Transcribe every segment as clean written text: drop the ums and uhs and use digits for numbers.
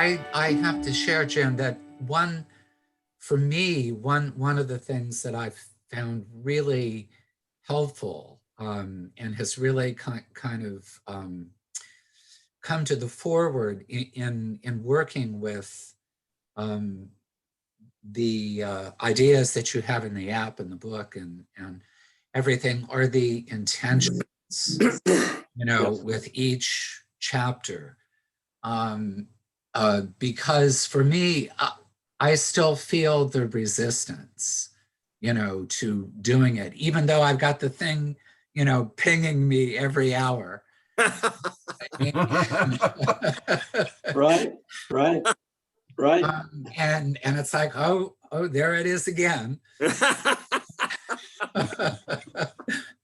I have to share, Jim, that for me, one of the things that I've found really helpful and has really kind of come to the forward in working with the ideas that you have in the app and the book and everything are the intentions, Yes. with each chapter. Because for me, I still feel the resistance, to doing it, even though I've got the thing, pinging me every hour. Right. And it's like, oh, there it is again.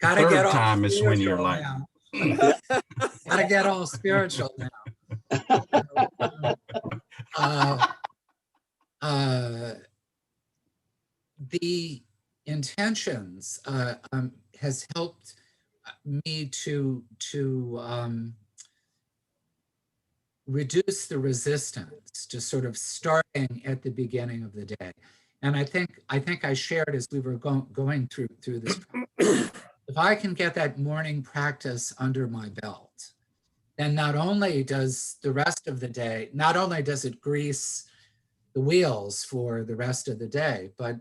Gotta get all time is when you're spiritual like, now. Gotta get all spiritual now. The intentions has helped me to reduce the resistance to sort of starting at the beginning of the day. And I think I shared as we were going through this, if I can get that morning practice under my belt, then not only does the rest of the day, not only does it grease the wheels for the rest of the day, but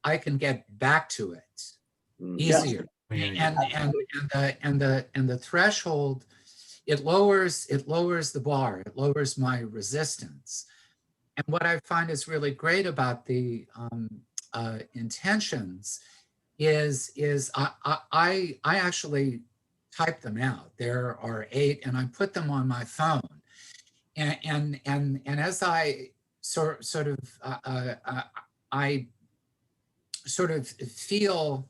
I can get back to it easier. Yes. And the threshold, it lowers the bar, it lowers my resistance. And what I find is really great about the intentions is I actually type them out. There are 8, and I put them on my phone. And as I sort of I sort of feel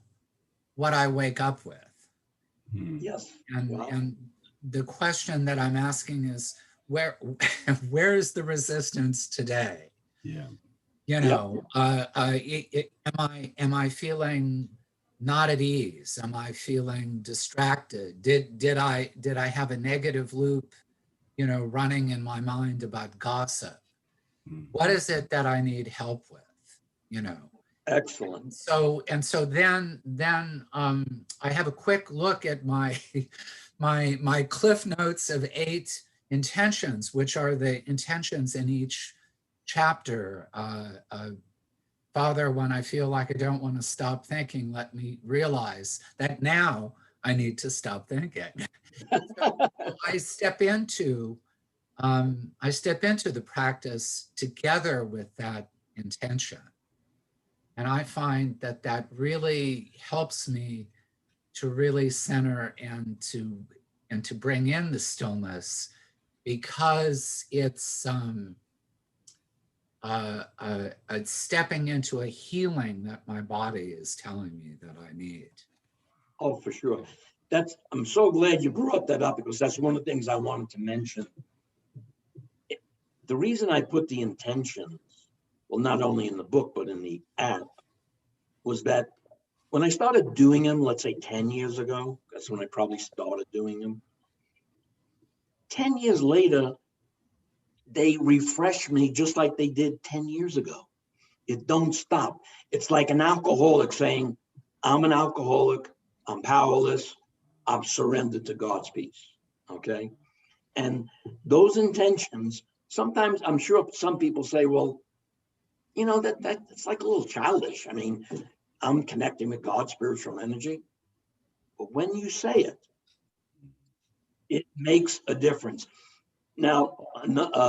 what I wake up with. Yes. And the question that I'm asking is, where is the resistance today? Yeah. Am I feeling not at ease? Am I feeling distracted? Did I have a negative loop, running in my mind about gossip? What is it that I need help with? Excellent. So then I have a quick look at my my cliff notes of 8 intentions, which are the intentions in each chapter. Father, when I feel like I don't want to stop thinking, let me realize that now I need to stop thinking. So I step into the practice together with that intention. And I find that really helps me to really center and to bring in the stillness, because it's stepping into a healing that my body is telling me that I need. Oh, for sure. I'm so glad you brought that up, because that's one of the things I wanted to mention. The reason I put the intentions, well, not only in the book, but in the app, was that when I started doing them, let's say 10 years ago, that's when I probably started doing them. 10 years later, they refresh me just like they did 10 years ago. It don't stop. It's like an alcoholic saying, I'm an alcoholic, I'm powerless, I'm surrendered to God's peace, okay? And those intentions, sometimes I'm sure some people say, well, that's like a little childish. I mean, I'm connecting with God's spiritual energy. But when you say it, it makes a difference. Now,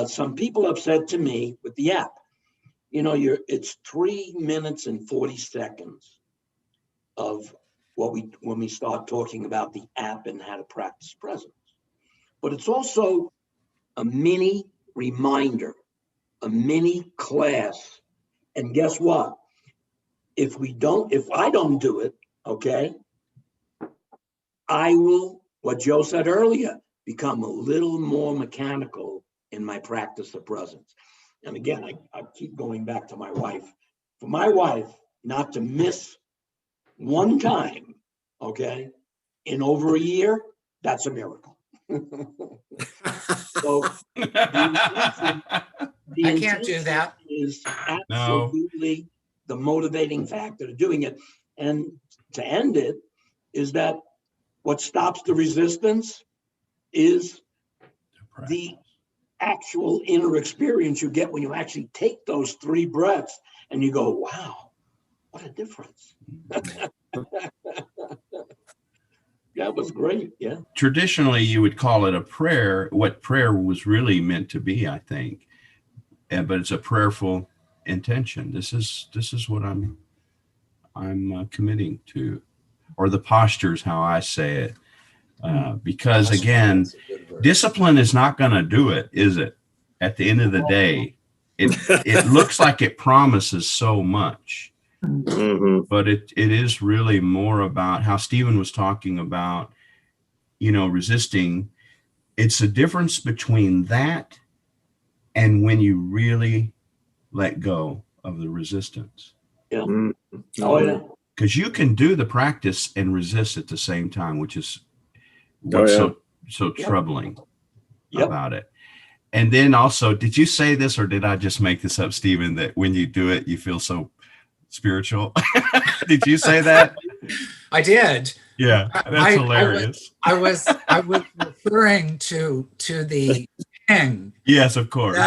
some people have said to me with the app, it's 3 minutes and 40 seconds of when we start talking about the app and how to practice presence. But it's also a mini reminder, a mini class. And guess what? If I don't do it, okay, I will, what Joe said earlier, become a little more mechanical in my practice of presence. And again, I keep going back to my wife. For my wife not to miss one time, okay, in over a year, that's a miracle. So the I can't do intention that. is No. absolutely the motivating factor to doing it. And to end it is that what stops the resistance is the actual inner experience you get when you actually take those 3 breaths and you go, wow, what a difference. That was great. Yeah. Traditionally, you would call it a prayer, what prayer was really meant to be, I think. But it's a prayerful intention. This is what I'm committing to, or the posture is how I say it. Because again, discipline is not going to do it, is it? At the end of the day, it looks like it promises so much, but it is really more about how Stephen was talking about, resisting. It's a difference between that and when you really let go of the resistance. Yeah. Oh, yeah. Because you can do the practice and resist at the same time, which is what's so troubling about it. And then also, did you say this or did I just make this up, Stephen, that when you do it, you feel so spiritual? Did you say that? I did. Yeah, that's hilarious. I was referring to the ping. Yes, of course.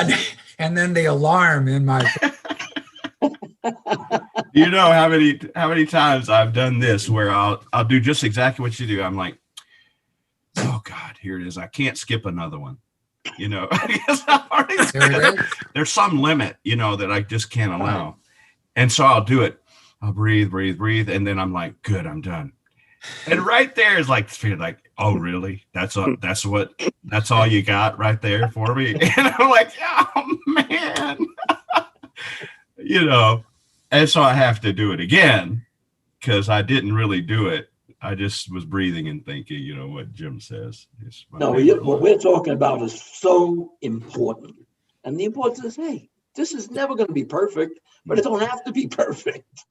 And then the alarm in my. You know how many times I've done this where I'll do just exactly what you do. I'm like, oh God, here it is. I can't skip another one. There's some limit, that I just can't allow. And so I'll do it. I'll breathe. And then I'm like, good, I'm done. And right there is like, oh, really? That's all you got right there for me. And I'm like, oh man, and so I have to do it again because I didn't really do it. I just was breathing and thinking, what Jim says. No, what we're talking about is so important. And the importance is, hey, this is never going to be perfect, but it don't have to be perfect.